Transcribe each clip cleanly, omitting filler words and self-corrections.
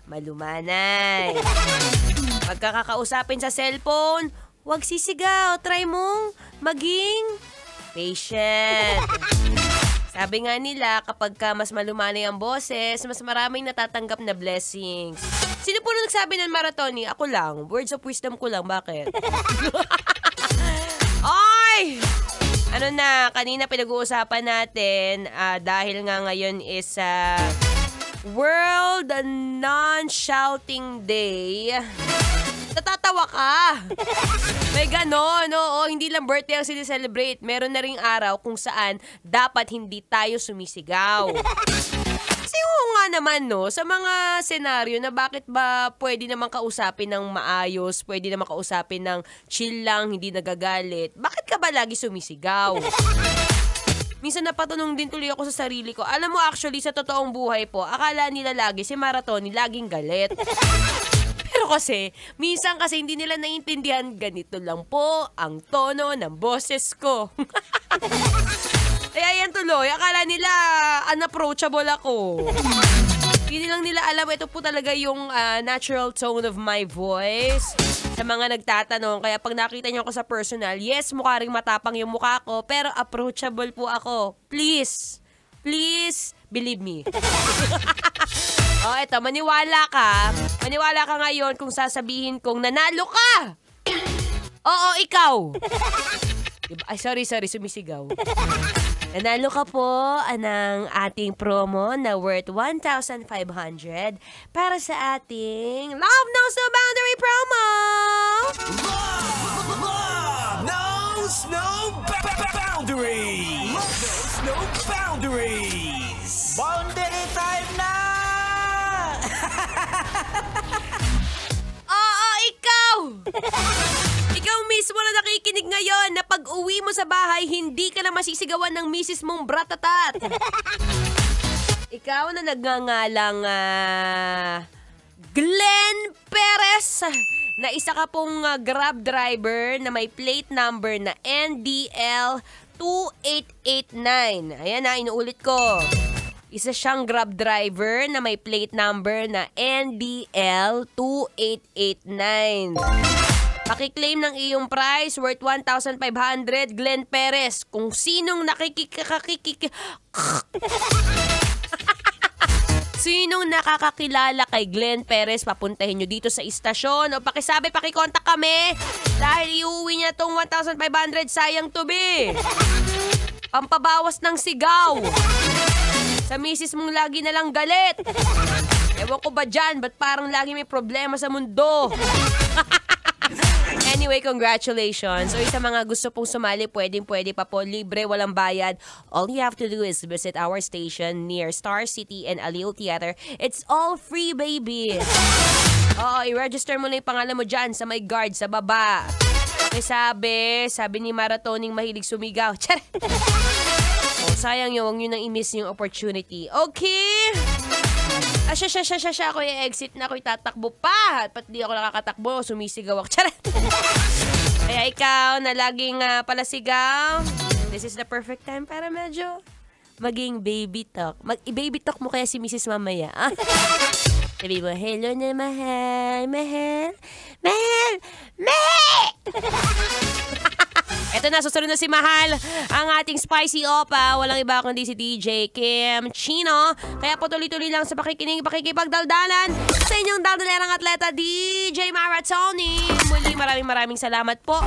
malumanay. Pagkakakausapin sa cellphone, huwag sisigaw. Try mong maging patient. Sabi nga nila, kapag mas malumanay ang boses, mas maraming natatanggap na blessings. Sino po nagsabi ng Maratoni? Ako lang. Words of wisdom ko lang. Bakit? Oy! Ano na, kanina pinag-uusapan natin, dahil nga ngayon is World Non-Shouting Day. Natatawa ka. May ganon, oo. Hindi lang birthday ang sinicelebrate. Meron na ring araw kung saan dapat hindi tayo sumisigaw. Kasi nga naman, no, sa mga senaryo na bakit ba pwede naman kausapin ng maayos, pwede naman kausapin ng chill lang, hindi nagagalit, bakit ka ba lagi sumisigaw? Minsan napatanong din tuloy ako sa sarili ko. Alam mo, actually, sa totoong buhay po, akala nila lagi si Maratoni laging galit. Pero kasi, minsan kasi hindi nila naiintindihan, ganito lang po ang tono ng boses ko. Kaya yan tuloy, akala nila unapproachable ako. Hindi lang nila alam, ito po talaga yung natural tone of my voice. Sa mga nagtatanong, kaya pag nakita niyo ako sa personal, yes, mukha ring matapang yung mukha ko, pero approachable po ako. Please, please, believe me. Oh, eto, maniwala ka. Maniwala ka ngayon kung sasabihin kong nanalo ka. Oo, ikaw. Diba? Ay, sorry, sumisigaw. Nanalo ka po ng ating promo na worth 1,500 para sa ating Love Knows No Boundary promo! Love knows no boundaries! Love knows no boundaries! Boundary time na! Oo, ikaw! Ikaw mismo na nakikinig ngayon na pag-uwi mo sa bahay, hindi ka na masisigawan ng misis mong bratatat. Ikaw na nagngangalang Glenn Perez, na isa ka pong Grab driver na may plate number na NDL 2889. Ayan na, inuulit ko. Isa siyang Grab driver na may plate number na NDL 2889. Pakiklaim ng iyong price worth 1,500, Glenn Perez. Kung sinong sinong nakakakilala kay Glenn Perez, papuntahin nyo dito sa istasyon o pakisabi, pakikontak kami dahil iuwi niya tong 1,500, sayang to be. Pampabawas ng sigaw. Sa misis mong lagi na lang galit. Ewan ko ba dyan, ba't parang lagi may problema sa mundo? Anyway, congratulations. So, sa mga gusto pong sumali, pwede pa po. Libre, walang bayad. All you have to do is visit our station near Star City and Aliw Theater. It's all free, baby. Oo, i-register mo na yung pangalan mo dyan sa may guard, sa baba. Okay, sabi ni Maratoning mahilig sumigaw. Tiyara! Oh, sayang yun, huwag nyo nang i-miss yung opportunity. Okay? Siya, ako i-exit na, ako itatakbo pa. At di ako nakakatakbo, sumisigaw ako. Charot! Kaya ikaw na laging palasigaw, this is the perfect time para medyo maging baby talk. Baby talk mo kaya si Mrs. mamaya. Ah? Sabi mo, hello na mahal, mahal. Eto na, susunod na si Mahal, ang ating spicy opa. Walang iba kundi si DJ Kim Chino. Kaya po tuloy-tuloy lang sa pakikinig, pakikipagdaldalan sa inyong daldalerang atleta, DJ Maratoni. Muli, maraming salamat po.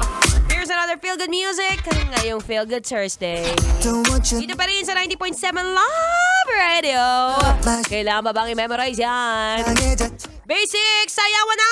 Here's another Feel Good music ngayong Feel Good Thursday. Dito pa rin sa 90.7 Love Radio. Kailangan ba bang i-memorize yan? Basic, sayawan na!